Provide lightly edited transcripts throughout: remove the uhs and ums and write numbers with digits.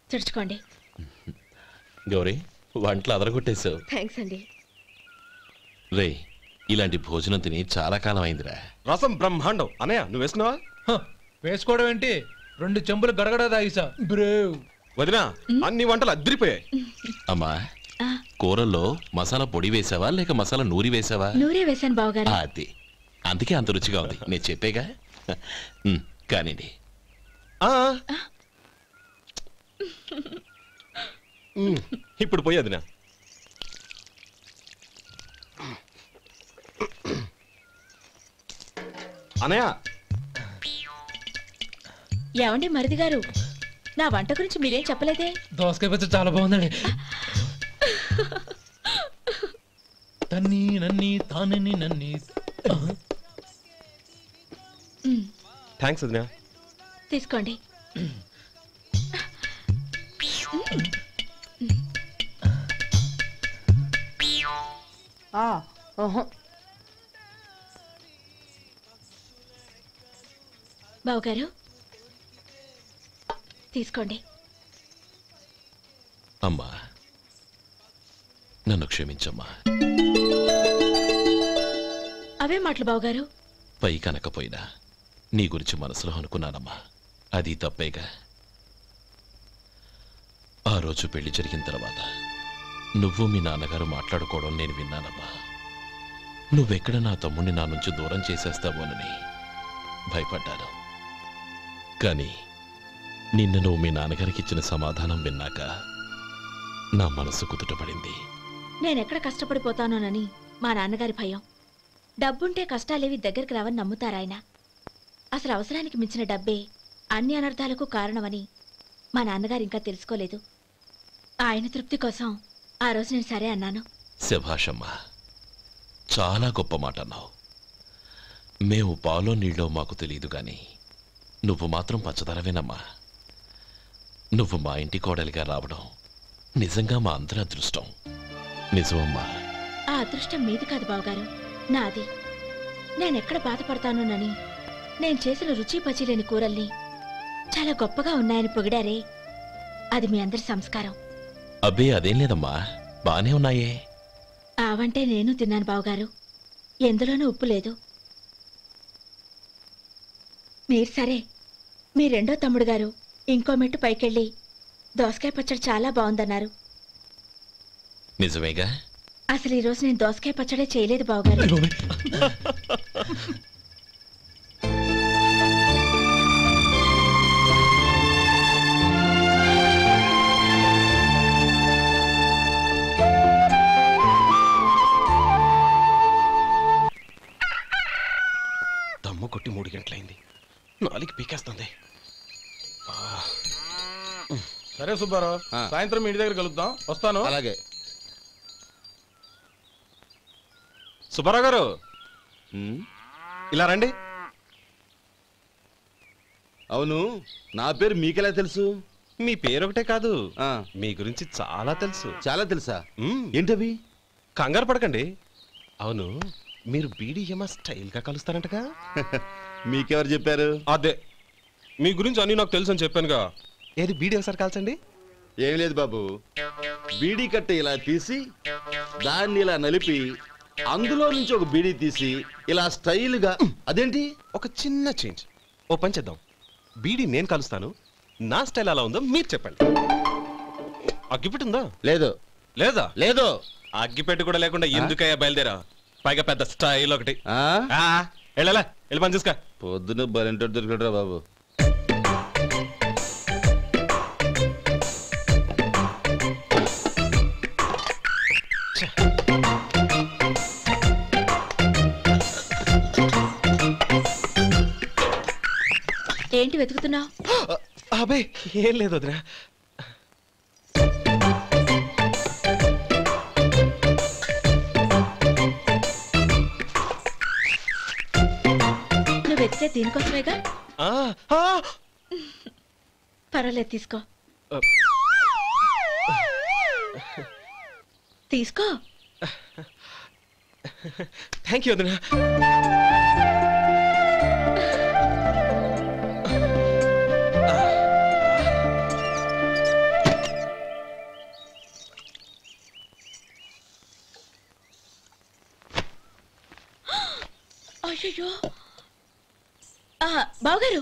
తుడుచుకోండి. గౌరీ వంటలు అదరగొట్టేశావు. థ్యాంక్స్ అండి. రే ఇలాంటి భోజనం తిని చాలా కాలం అయిందిరా. రసం బ్రహ్మాండం. అనయ్య నువ్వు వేసుకున్నావా? వేసుకోవడం ఏంటి, 2 చెంబులు గడగడ తాగిసా. బ్రేవ్ వదినా అన్ని వంటలు అద్దరిపోయాయి. అమ్మా కూరల్లో మసాలా పొడి వేసావా లేక మసాలా నూరి వేసావా? నూరే వేసాను బావగారు. అది అందుకే అంత రుచిగా ఉంది. నేను చెప్పేగా. కానివ్వండి. ఇప్పుడు పోయి వదినా. అనయ్య ఏమండి మరిది గారు, నా వంట గురించి మీరేం చెప్పలేదే? దోసకాయ పచ్చడి చాలా బాగుందండి. తన్ని నన్ని తానని నన్ని. థ్యాంక్స్ వదినా. తీసుకోండి. బావగారు తీసుకోండి. అమ్మా నన్ను క్షమించమ్మా. అవే మాటలు బావగారు. పై కనకపోయినా నీ గురించి మనసులో అనుకున్నానమ్మా. అది తప్పేగా. ఆ రోజు పెళ్లి జరిగిన తర్వాత నువ్వు మీ నాన్నగారు మాట్లాడుకోవడం నేను విన్నానమ్మా. నువ్వెక్కడ నా తమ్ముడిని నా నుంచి దూరం చేసేస్తావోనని భయపడ్డాను. కానీ నిన్న నువ్వు మీ నాన్నగారికి ఇచ్చిన సమాధానం విన్నాక నా మనసు కుదుటపడింది. నేనెక్కడ కష్టపడిపోతానోనని మా నాన్నగారి భయం. డబ్బుంటే కష్టాలేవి దగ్గరికి రావని నమ్ముతారాయన. అసలు అవసరానికి మించిన డబ్బే అన్ని అనర్థాలకు కారణమని మా నాన్నగారు ఇంకా తెలుసుకోలేదు. ఆయన తృప్తి కోసం ఆ రోజు నేను సరే అన్నాను. శభాషమ్మా, చాలా గొప్ప మాట అన్నావు. మేము పాలో నీళ్ళో మాకు తెలియదు గాని నువ్వు మాత్రం పచ్చదరవేనమ్మా. నువ్వు మా ఇంటి కోడలిగా రావడం నిజంగా మా అందరి అదృష్టం. నిజమమ్మా. ఆ అదృష్టం మీది కాదు బావగారు, నాది. నేనెక్కడ బాధపడతానోనని నేను చేసిన రుచి పచిలేని కూరల్ని చాలా గొప్పగా ఉన్నాయని పొగిడారే, అది మీ అందరి సంస్కారం. అబ్బే అదేం లేదమ్మా, బానే ఉన్నాయే. ఆవంటే నేను తిన్నాను బావగారు, ఎందులోనూ ఉప్పు లేదు. మీరు సరే, మీ రెండో తమ్ముడు గారు ఇంకో మెట్టు పైకెళ్ళి దోసకాయ పచ్చడి చాలా బాగుందన్నారు. నిజమేగా? అసలు ఈరోజు నేను దోసకాయ పచ్చడే చేయలేదు బావగారు. దమ్ము కొట్టి 3 గంటలైంది. 4కి పీకేస్తుంది. సరే సుబ్బారావు, సాయంత్రం ఇంటి దగ్గర కలుద్దాం. వస్తాను. అలాగే. సుబ్బారావు గారు ఇలా రండి. అవును, నా పేరు మీకెలా తెలుసు? మీ పేరు ఒకటే కాదు, మీ గురించి చాలా తెలుసు. చాలా తెలుసా? ఏంటవి? కంగారు పడకండి. అవును, మీరు బీడీఎం స్టైల్ గా కలుస్తారంటగా? మీకెవరు చెప్పారు? అదే మీ గురించి అన్ని నాకు తెలుసు అని చెప్పానుగా. ఏది బీడీ ఒకసారి కాల్చండి. ఏం లేదు బాబు, బీడీ కట్ట ఇలా తీసి దాన్ని ఇలా నలిపి అందులో నుంచి ఒక బీడీ తీసి ఇలా స్టైల్గా. అదేంటి? ఒక చిన్న చేంజ్. ఓ పని చేద్దాం, బీడీ నేను కలుస్తాను, నా స్టైల్ అలా ఉందో మీరు చెప్పండి. అగ్గిపెట్టి ఉందా? లేదు. లేదా? లేదు. అగ్గిపెట్టి కూడా లేకుండా ఎందుకయ్యా బయలుదేరా? పైగా పెద్ద స్టైల్ ఒకటి. వెళ్ళాలా, వెళ్ళి పని చూసుకో. పొద్దున బలింటోడు దొరికడరా బాబు. ఏంటి వెతుకుతున్నావు? అబే ఏం లేదు వదినా. నువ్వు వెతికే దీనికోసమేగా. పర్వాలేదు, తీసుకో. తీసుకో. థ్యాంక్ యూ వదినా. అయ్యో బావగారు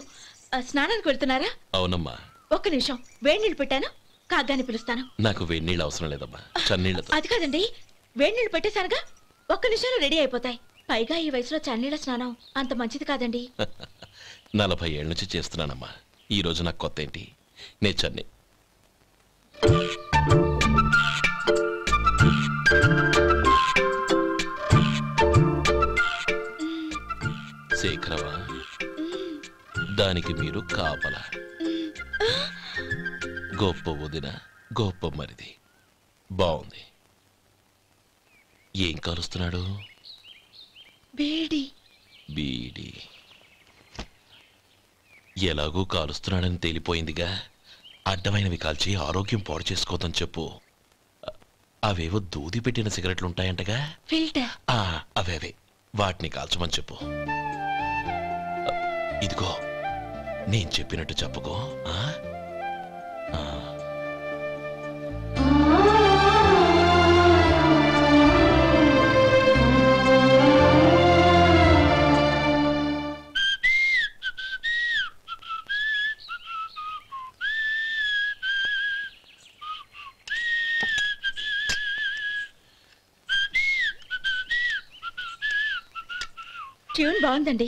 స్నానానికి వెళ్తున్నారా? అవునమ్మా. ఒక్క నిమిషం, వేడి నీళ్ళు పెట్టాను, కాగ్గాని పిలుస్తాను. నాకు వేడి నీళ్ళు అవసరం లేదమ్మా, చన్నీళ్ళతో. అది కాదండి, వేడి నీళ్ళు పెట్టేశానుగా, ఒక్క నిమిషంలో రెడీ అయిపోతాయి. పైగా ఈ వయసులో చన్నీళ్ళ స్నానం అంత మంచిది కాదండి. 40 ఏళ్ళ నుంచి చేస్తున్నానమ్మా. ఈ రోజు నాకు కొత్త ఏంటి? నే చన్ని. శేఖరవా, దానికి మీరు కాపలా. గొప్ప వదిన, గొప్ప మరిది. బాగుంది. ఏం కాలుస్తున్నాడు? బీడి. బీడి ఎలాగూ కాలుస్తున్నాడని తేలిపోయిందిగా. అడ్డమైనవి కాల్చి ఆరోగ్యం పాడు చేసుకోదని చెప్పు. అవేవో దూది పెట్టిన సిగరెట్లుంటాయంటగా, ఫిల్టర్. అవే వాటిని కాల్చమని చెప్పు. ఇదిగో నేను చెప్పినట్టు చెప్పుకో. ట్యూన్ బాగుందండి.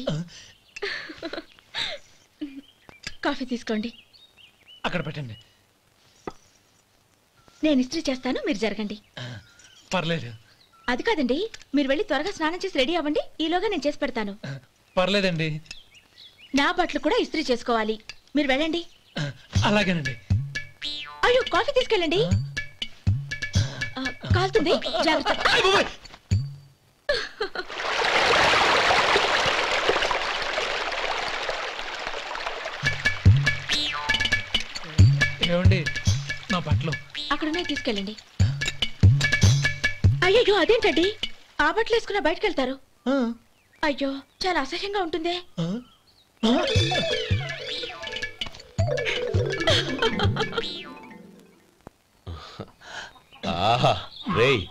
కాఫీ తీసుకోండి. అక్కడ పెట్టండి. నేను ఇస్త్రీ చేస్తాను, మీరు జరగండి. పర్లేదు. అది కాదండి, మీరు వెళ్ళి త్వరగా స్నానం చేసి రెడీ అవ్వండి, ఈలోగా నేను చేసి పెడతాను. పర్లేదండి. నా బట్టలు కూడా ఇస్త్రీ చేసుకోవాలి, మీరు వెళ్ళండి. అలాగేనండి. అయ్యో, కాఫీ తీసుకెళ్ళండి. కాలుతుంది, జాగ్రత్త. ఏమండి, నా బట్టలు అక్కడున్నాయి, తీసుకెళ్ళండి. అయ్యో, అదేంటండి, ఆ బట్టలు వేసుకున్న బయటకు వెళ్తారు? అయ్యో, చాలా అసహ్యంగా ఉంటుందే. ఆహా రేయ్,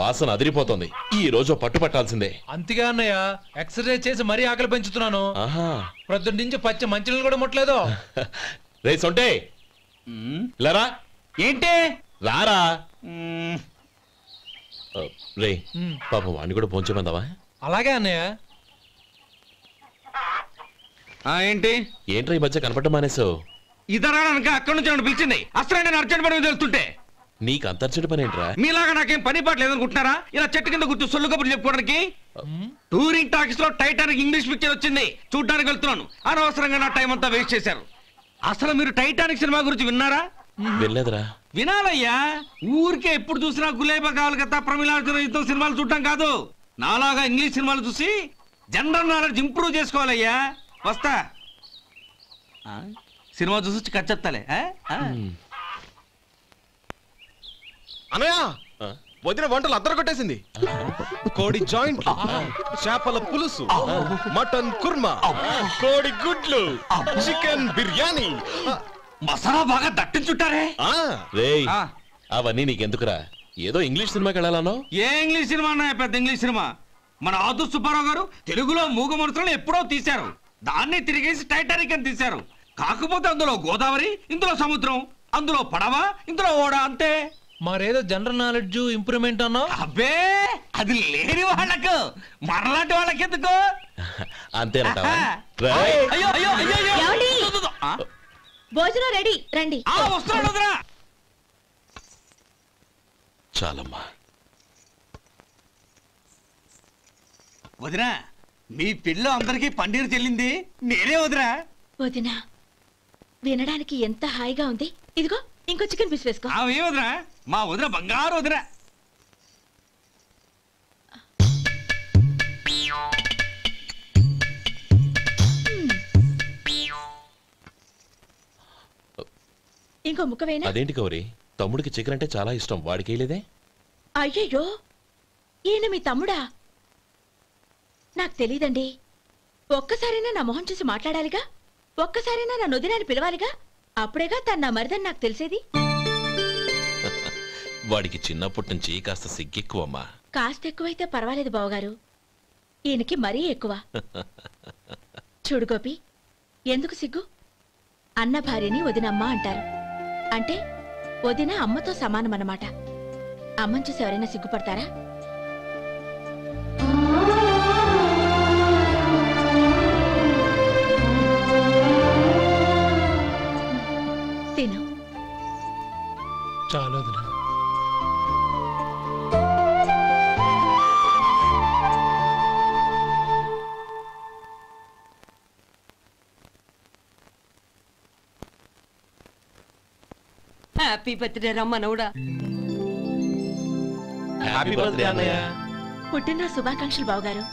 వాసన అదిరిపోతుంది. ఈ రోజు పట్టుపట్టాల్సిందే. అంతగా అన్నయ్య, ఎక్సర్సైజ్ చేసి మరీ ఆకలి పెంచుతున్నాను. ప్రొద్దున నుంచి పచ్చ మంచినీళ్ళు కూడా ముట్టలేదు. రే సొంటే, లరా. ఏంటి? రారా. రే పాపం వాడిని కూడా పోంచమందావా? అలాగే అన్నయ్య. ఏంటి ఏంట్రా ఈ మధ్య కనపడటం మానేసావు? ఇదరా అక్కడి నుంచి నన్ను పిలిచింది. అసలు నేను అర్జెంట్ పని తెలుస్తుంటే నీకు అంతర్చడి పని ఏంట్రా? మీలాగా నాకేం పని పాట లేదనుకుంటున్నారా? ఇలా చెట్టు కింద కూర్చో సొల్లు కబుర్లు చెప్పుకోవడానికి. టూరింగ్ టాకీస్ లో టైటానిక్ ఇంగ్లీష్ పిక్చర్ వచ్చింది, చూడ్డానికి వెళ్తున్నాను. అనవసరంగా నా టైం అంతా వేస్ట్ చేశారు. అసలు మీరు టైటానిక్ సినిమా గురించి విన్నారా? వెళ్ళలేదురా. వినాలయ్యా. ఊరికే ఎప్పుడు చూసినా గులేబా కావాలి కదా, ప్రమిళార్జున యుద్ధం సినిమాలు చూడటం కాదు. నాలాగా ఇంగ్లీష్ సినిమాలు చూసి జనరల్ నాలెడ్జ్ ఇంప్రూవ్ చేసుకోవాలయ్యా. వస్తా. సినిమా చూసి కచ్చెత్తాలే. అనయా, వదిన వంటలు అద్దరు కొట్టేసింది. కోడి జాయింట్, చేపల పులుసు, మటన్ కుర్మా, కోడి గుడ్లు, చికెన్ బిర్యానీ, మసాలా బాగా దట్టించుంటారే. రేయ్, అవన్నీ నీకెందుకురా? ఏదో ఇంగ్లీష్ సినిమాకి వెళ్ళాలనో? ఏ ఇంగ్లీష్ సినిమా అన్నా? పెద్ద ఇంగ్లీష్ సినిమా. మన ఆదు సుబ్బారావు గారు తెలుగులో మూగ మనుషులను ఎప్పుడో తీశారు. దాన్ని తిరిగేసి టైటానిక్ అని తీశారు. కాకపోతే అందులో గోదావరి, ఇందులో సముద్రం, అందులో పడవ, ఇందులో ఓడ, అంతే. మరేదో జనరల్ నాలెడ్జ్ ఇంప్రూవ్మెంట్ అన్నా? అబ్బే, అది లేని వాళ్ళకు, మరలాంటి వాళ్ళకి ఎందుకు? అంతేనంటావా? అయ్యో అయ్యో అయ్యో, భోజనం రెడీ, రండి. వస్తున్నాడు వదరా. చాలమ్మా. వదినా, మీ పిల్ల అందరికీ పన్నీరు చెల్లింది నేనే వదినా. వదినా, వినడానికి ఎంత హాయిగా ఉంది. ఇదిగో ఇంకో చికెన్ పీస్ వేసుకో. ఏ వదినా, మా వదిన బంగారు వదినా. ఇంకో ముక్క వేయనా? అదేంటి గౌరీ, తమ్ముడికి చికెన్ అంటే చాలా ఇష్టం, వాడికి వేయలేదే? అయ్యయ్యో, ఈయన మీ తమ్ముడా? నాకు తెలీదండి. ఒక్కసారైనా నా మొహం చూసి మాట్లాడాలిగా, ఒక్కసారైనా నా నొదినాన్ని పిలవాలిగా, అప్పుడేగా తను నా మరిదని నాకు తెలిసేది. వాడికి చిన్నప్పటి నుంచి కాస్త సిగ్గెక్కువమ్మా. కాస్త ఎక్కువైతే పర్వాలేదు బావగారు. ఈయనకి మరీ ఎక్కువ. చూడు గోపి, ఎందుకు సిగ్గు? అన్న భార్యని వదినమ్మ అంటారు. అంటే వదిన అమ్మతో సమానమన్నమాట. అమ్మని చూసి ఎవరైనా సిగ్గుపడతారా? తిను. చాలు వదినా. హ్యాపీ బర్త్డే రమ్మనవుడా. హ్యాపీ బర్త్డే అన్నయ్య. పుట్టిన శుభాకాంక్షలు బావగారు.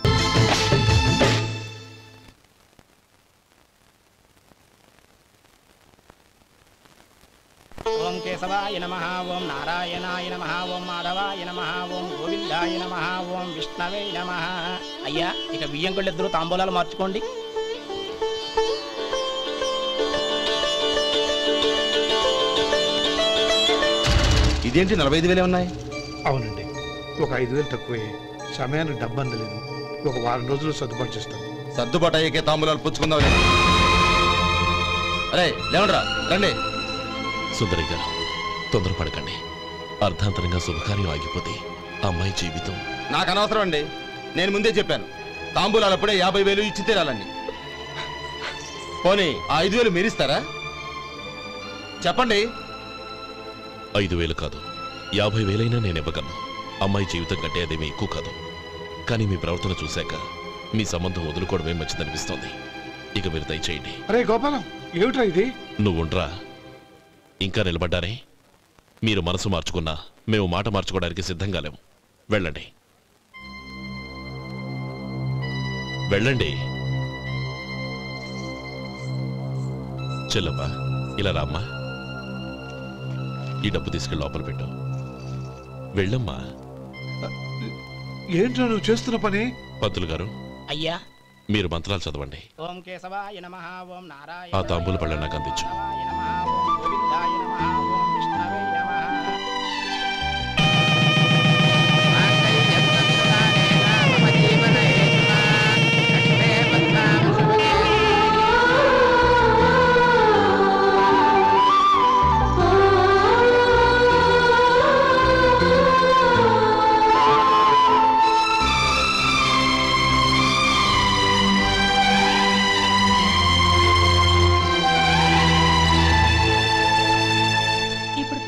ఓం కేశవాయ నమః, ఓం నారాయణాయ నమః, ఓం మాధవాయ నమః, ఓం గోవిందాయ నమః, ఓం విష్ణవే నమః. అయ్యా, ఇక బియ్యం కొళ్ళిద్దరూ తాంబూలాలు మార్చుకోండి. ఇదేంటి 45,000 ఉన్నాయి? అవునండి, ఒక 5,000 తక్కువే. సమయానికి డబ్బు అందలేదు. ఒక వారం రోజులు సర్దుబాటు చేస్తాం. సర్దుబాటు అయ్యే తాంబూలాలు పుచ్చుకుందాం. అరే లేవండ్రా, రండి. సుందరి గారు, తొందరపడకండి. అర్ధాంతరంగా శుభకార్యం ఆగిపోతే అమ్మాయి జీవితం. నాకు అనవసరం అండి, నేను ముందే చెప్పాను. తాంబూలాలు అప్పుడే 50,000 ఇచ్చి తీరాలండి. పోనీ ఆ 5,000 మీరిస్తారా? చెప్పండి. 5,000 కాదు, 50,000 నేను ఇవ్వగలను. అమ్మాయి జీవితం కంటే అదేమీ ఎక్కువ కాదు. కానీ మీ ప్రవర్తన చూశాక మీ సంబంధం వదులుకోవడమే మంచిదనిపిస్తోంది. ఇక మీరు దయచేయండి. అరే గోపాలం, ఏమిట్రా ఇది? నువ్వుండ్రా, ఇంకా నిలబడ్డారే. మీరు మనసు మార్చుకున్నా మేము మాట మార్చుకోవడానికి సిద్ధంగా లేము. వెళ్ళండి, వెళ్ళండి. చెల్లమ్మా, ఇలా రామ్మా. ఈ డబ్బు తీసుకెళ్ళి లోపల పెట్టు. వెళ్ళమ్మా. ఏంట్రా నువ్వు చేస్తున్న పని? పంతులు గారు, అయ్యా, మీరు మంత్రాలు చదవండి. ఓం కేశవాయ నమః, ఓం నారాయణ. ఆ తాంబూల పళ్ళ నాకు అందించు. ఓం గోవిందాయ నమః, ఓం విష్ణవే నమః.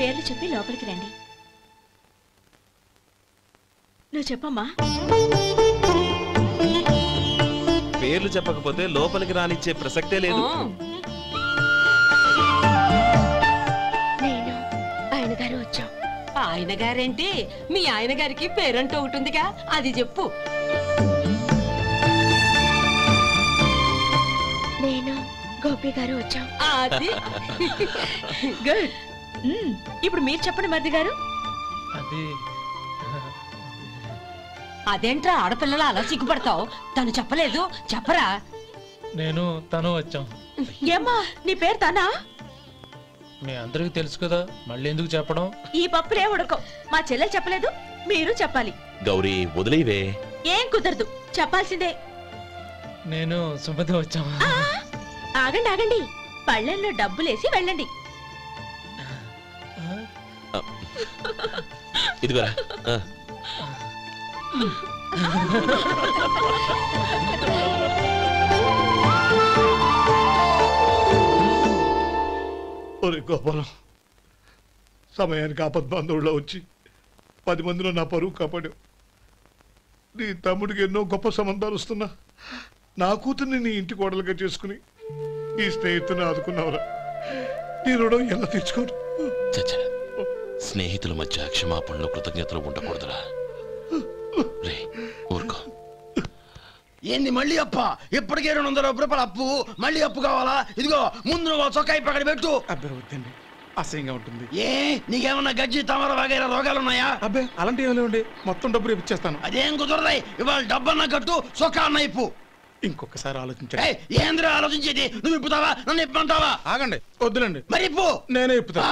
పేర్లు చెప్పి లోపలికి రండి. నువ్వు చెప్పమ్మా. పేర్లు చెప్పకపోతే లోపలికి రానిచ్చే ప్రసక్తే లేదు. నేను ఆయన గారు వచ్చాం. ఆయన గారేంటి? మీ ఆయన గారికి పేరంటూ ఒకటి ఉందిగా, అది చెప్పు. నేను గోపి గారు వచ్చాం. అది గుడ్. ఇప్పుడు మీరు చెప్పండి మరిది గారు. అది అదేంట్రా ఆడపిల్లలు అలా సిగ్గుపడతావు? తను చెప్పలేదు, చెప్పరా. నేను తను వచ్చాం. ఏమ్మా, నీ పేరు తనా? మీ అందరికి తెలుసు కదా, మళ్ళీ ఎందుకు చెప్పడం? ఈ పప్పులే ఉడకం. మా చెల్లెలు చెప్పలేదు, మీరు చెప్పాలి. గౌరీ, వదిలేవే. ఏం కుదరదు, చెప్పాల్సిందే. నేను సుమతి వచ్చాం. ఆగండి ఆగండి, పళ్ళెంలో డబ్బులేసి వెళ్ళండి. ఇదిగోరా. ఒరే గోపాలం, సమయానికి ఆపద్బాంధవుల్లో వచ్చి 10 మందిలో నా పరువు కాపాడావు. నీ తమ్ముడికి ఎన్నో గొప్ప సంబంధాలు వస్తున్నా నా కూతుర్ని నీ ఇంటి కోడలుగా చేసుకుని నీ స్నేహితుని ఆదుకున్నావురా. నీ రుణం ఎలా తీర్చుకోరు? స్నేహితుల మధ్య క్షమాపణలు కృతజ్ఞతలు ఉండకూడదురా. రే ఊరుకో. ఏంది మళ్ళీ అప్ప? ఇప్పటికే 200 రూపాయలు అప్పు, మళ్ళీ అప్పు కావాలా? ఇదిగో ముందు నువ్వు చొక్కాయి పక్కన పెట్టు. అబ్బే వద్దండి, అసహ్యంగా ఉంటుంది. ఏ నీకేమన్నా గజ్జి తమర వగైరా రోగాలున్నాయా? అబ్బే అలాంటి ఏమి లేవండి, మొత్తం డబ్బు రేపు ఇచ్చేస్తాను. అదేం కుదరదాయి. ఇవాళ డబ్బన్నా కట్టు, చొక్కా అన్న ఇప్పు. ఇంకొకసారి ఆలోచించండి. ఏంద్రా ఆలోచించేది? నువ్వు ఇప్పుతావా, నన్ను ఇప్పమంటావా? ఆగండి, వద్దులండి. మరి ఇప్పు. నేనే ఇప్పుతా.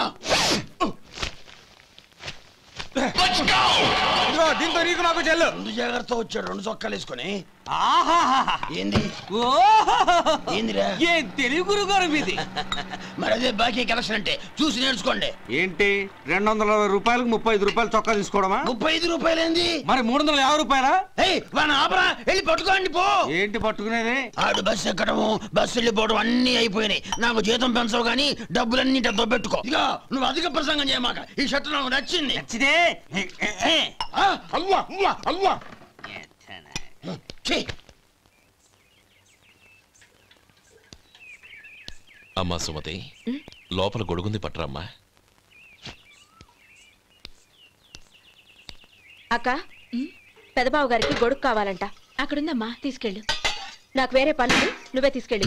దీంతో నీకు నాకు చెల్లు. 2 జాగ్రత్త వచ్చాడు, 2 చొక్కాలు వేసుకొని. ఏంది ఏందిరా ఏం తెలుగు గురుగారు మీది. మరి అదే బాకీ కలెక్షన్ అంటే చూసి నేర్చుకోండి. ఏంటి 220 రూపాయలకు 35 రూపాయలు చొక్కా తీసుకోవడమా? 35 రూపాయలు ఏంది? మరి 350 రూపాయలా? వాడిని ఆపరా, వెళ్ళి పట్టుకోండి పో. ఏంటి పట్టుకునేది? ఆడు బస్సు ఎక్కడము బస్సు వెళ్ళిపోవడం అన్ని అయిపోయినాయి. నాకు జీతం పెంచవు కానీ డబ్బులన్నీ దొబ్బెట్టుకో. ఇక నువ్వు అధిక ప్రసంగం చేయమాక. ఈ షర్ట్ నాకు నచ్చింది. నచ్చితే అవ్వా అవ్వా అవ్వా. అమ్మా సుమతి, లోపల గొడుగుంది పట్టరమ్మా. అక్క, పెదబాబు గారికి గొడుగు కావాలంట. అక్కడుందమ్మా, తీసుకెళ్ళు. నాకు వేరే పనులు, నువ్వే తీసుకెళ్ళు.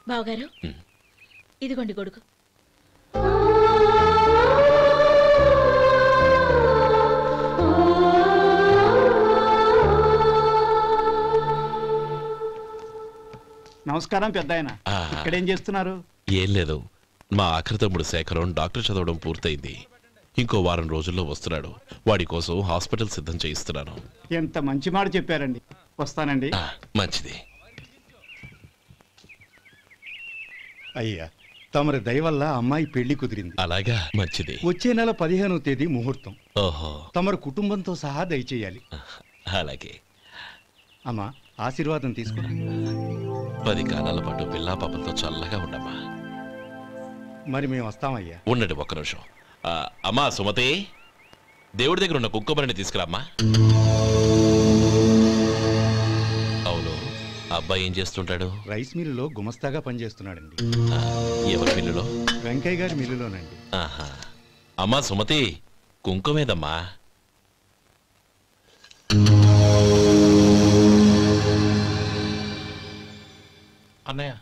బావగారు, ఇదిగోండి గొడుగు. నమస్కారం పెద్దాయన. ఇక్కడేం చేస్తున్నారు? ఏం లేదు, మా ఆఖరి తమ్ముడు శేఖరం డాక్టర్ చదవడం పూర్తయింది. ఇంకో వారం రోజుల్లో వస్తున్నాడు. వాడి కోసం హాస్పిటల్ సిద్ధం చేయిస్తున్నాను. ఎంత మంచి మాట చెప్పారండి. వస్తానండి. మంచిది. అయ్యా, తమరి దయ వల్ల అమ్మాయి పెళ్లి కుదిరింది. అలాగా, మంచిది. వచ్చే నెల 15వ తేదీ ముహూర్తం. ఓహో. తమరు కుటుంబంతో సహా దయచేయాలి. అలాగే. అమ్మా, ఆశీర్వాదం తీసుకురా. 10 కాలాల పాటు పిల్లా పాపలతో చల్లగా ఉండమ్మా. మరి మేము వస్తామయ్యా. ఉండండి ఒక్క నిమిషం. అమ్మా సుమతి, దేవుడి దగ్గర ఉన్న కుక్కమరిని తీసుకురామ్మా. అవును, అబ్బాయి ఏం చేస్తుంటాడు? రైస్ మిల్లులో గుమస్తాగా పనిచేస్తున్నాడండి. ఎవరి మిల్లులో? వెంకయ్య గారి మిల్లులోనండి. ఆహా. అమ్మా సుమతి, కుంకుమేదమ్మా? అన్నయ్య,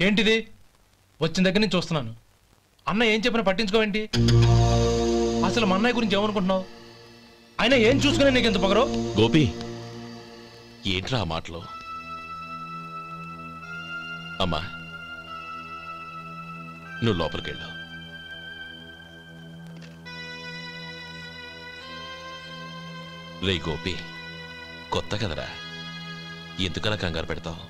ఏంటిది? వచ్చిన దగ్గర నుంచి చూస్తున్నాను. అన్న ఏం చెప్పినా పట్టించుకోవేంటి? అసలు మా అన్నయ్య గురించి ఏమనుకుంటున్నావు? ఆయన ఏం చూసుకునే నీకు ఎంత పొగరు? గోపి, ఏంట్రా ఆ మాటలు? అమ్మా, నువ్వు లోపలికెళ్ళు. రే గోపి, కొత్త కదరా, ఎందుకలా కంగారు పెడతావు?